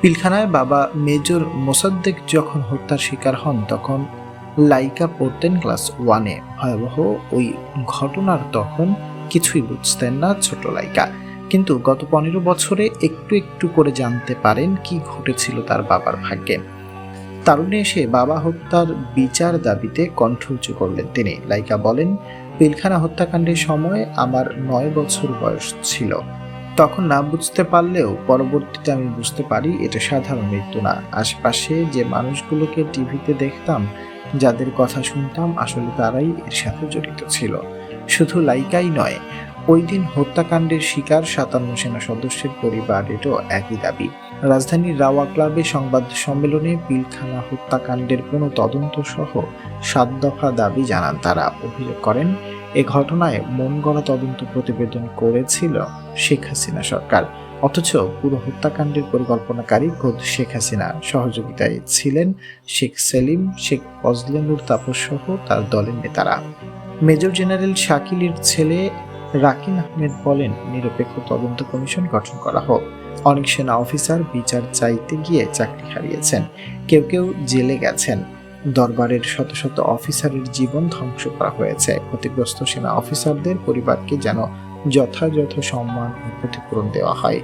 পিলখানায় বাবা মেজর মোসাদ্দেক যখন হত্যার শিকার হন তখন লাইকা পড়তেন ক্লাস 1-এ। ভয়াবহ ওই ঘটনার তখন কিছুই বুঝতেন না ছোট লাইকা, কিন্তু গত 15 বছরে একটু একটু করে জানতে পারেন কি ঘটেছিল তার বাবার ভাগ্যে। তারুণ্যে এসে বাবা হত্যার বিচার দাবিতে কণ্ঠ উঁচু করলেন তিনি। লাইকা বলেন, পিলখানা হত্যাকাণ্ডের সময় আমার 9 বছর বয়স ছিল। তখন না বুঝতে পারলেও পরবর্তীতে আমি বুঝতে পারি এটা সাধারণ মৃত্যু না। আশপাশে যে মানুষগুলোকে টিভিতে দেখতাম, যাদের কথা শুনতাম, আসলে তারাই এর সাথে জড়িত ছিল। শুধু লাইকাই নয়, ওই দিন হত্যাকাণ্ডের শিকার 57 সেনা সদস্যের পরিবারেরও একই দাবি। রাজধানীর রাওয়া ক্লাবে সংবাদ সম্মেলনে পিলখানা হত্যাকাণ্ডের কোনো তদন্ত সহ 7 দফা দাবি জানান তারা। অভিযোগ করেন, এ ঘটনায় মন গড়া তদন্ত প্রতিবেদন করেছিল শেখ হাসিনা সরকার, অথচ পুরো হত্যাকাণ্ডের পরিকল্পনাকারী খোদ শেখ হাসিনা। সহযোগিতায় ছিলেন শেখ সেলিম, শেখ ফজলেনুর তাপস সহ তার দলের নেতারা। মেজর জেনারেল শাকিলের ছেলে রাকিন আহমেদ বলেন, নিরপেক্ষ তদন্ত কমিশন গঠন করা হোক। অনেক সেনা অফিসার বিচার চাইতে গিয়ে চাকরি হারিয়েছেন, কেউ কেউ জেলে গেছেন। দরবারের শত শত অফিসারের জীবন ধ্বংস করা হয়েছে। ক্ষতিগ্রস্ত সেনা অফিসারদের পরিবারকে যেন যথাযথ সম্মান ও ক্ষতিপূরণ দেওয়া হয়।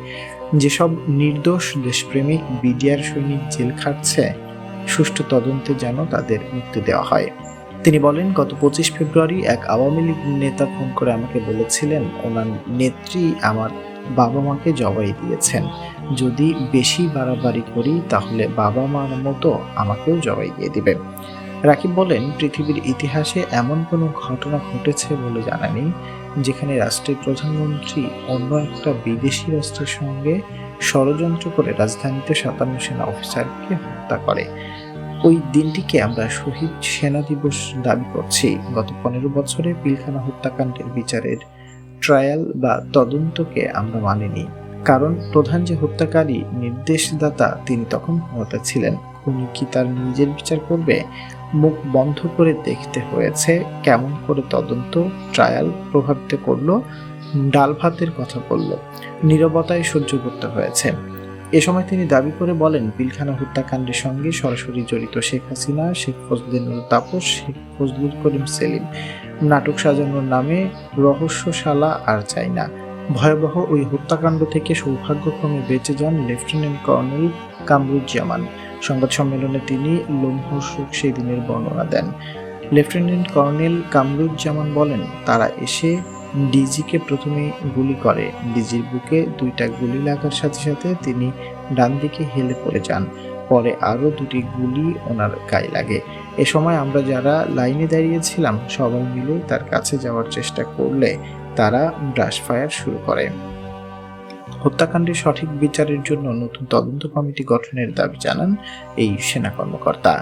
যেসব নির্দোষ দেশপ্রেমিক বিডিআর সৈনিক জেল খাটছে, সুষ্ঠু তদন্তে যেন তাদের মুক্তি দেওয়া হয়। তিনি বলেন, গত 25 ফেব্রুয়ারি এক আওয়ামী লীগ নেতা ফোন করে আমাকে বলেছিলেন ওনার নেত্রী আমার বাবা মাকে জবাই দিয়েছেন, যদি বেশি বাড়াবাড়ি করি তাহলে বাবা মার মতো আমাকেও জবাই দিয়ে দিবে। রাকিব বলেন, পৃথিবীর ইতিহাসে এমন কোনো ঘটনা ঘটেছে বলে জানা নেই যেখানে রাষ্ট্রের প্রধানমন্ত্রী অন্য একটা বিদেশি রাষ্ট্রের সঙ্গে ষড়যন্ত্র করে রাজধানীতে 57 সেনা অফিসারকে হত্যা করে। ওই দিনটিকে আমরা শহীদ সেনা দিবস দাবি করছি। গত 15 বছরে পিলখানা হত্যাকাণ্ডের বিচারের ট্রায়াল বা তদন্তকে আমরা মানিনি, কারণ প্রধান যে হত্যাকারী নির্দেশদাতা তিনি তখন ক্ষমতা ছিলেন। খুনি কি তার নিজের বিচার করবে? মুখ বন্ধ করে দেখতে হয়েছে কেমন করে তদন্ত ট্রায়াল প্রভাবিত করলো, ডাল ভাতের কথা বলল, নীরবতায় সহ্য করতে হয়েছে। এ সময় তিনি দাবি করে বলেন, পিলখানা হত্যাকাণ্ডের সঙ্গে সরাসরি জড়িত শেখ হাসিনা, শেখ ফজলেনুর তাপস, শেখ ফজলুল করিম সেলিম। নাটক সাজানোর নামে রহস্যশালা আর চাই না। ভয়াবহ ওই হত্যাকাণ্ড থেকে সৌভাগ্যক্রমে বেঁচে যান লেফটেন্যান্ট কর্নেল কামরুজ্জামান। সংবাদ সম্মেলনে তিনি লোমহর্ষক সেই দিনের বর্ণনা দেন। লেফটেন্যান্ট কর্নেল কামরুজ্জামান বলেন, তারা এসে ডিজিকে প্রথমে গুলি করে। ডিজির বুকে 2টা গুলি লাগার সাথে সাথে তিনি ডান দিকে হেলে পড়ে যান। পরে আরো 2টি গুলি ওনার গায়ে লাগে। এ সময় আমরা যারা লাইনে দাঁড়িয়েছিলাম সবাই মিলে তার কাছে যাওয়ার চেষ্টা করলে তারা ব্রাশ ফায়ার শুরু করে। হত্যাকাণ্ডের সঠিক বিচারের জন্য নতুন তদন্ত কমিটি গঠনের দাবি জানান এই সেনা কর্মকর্তা।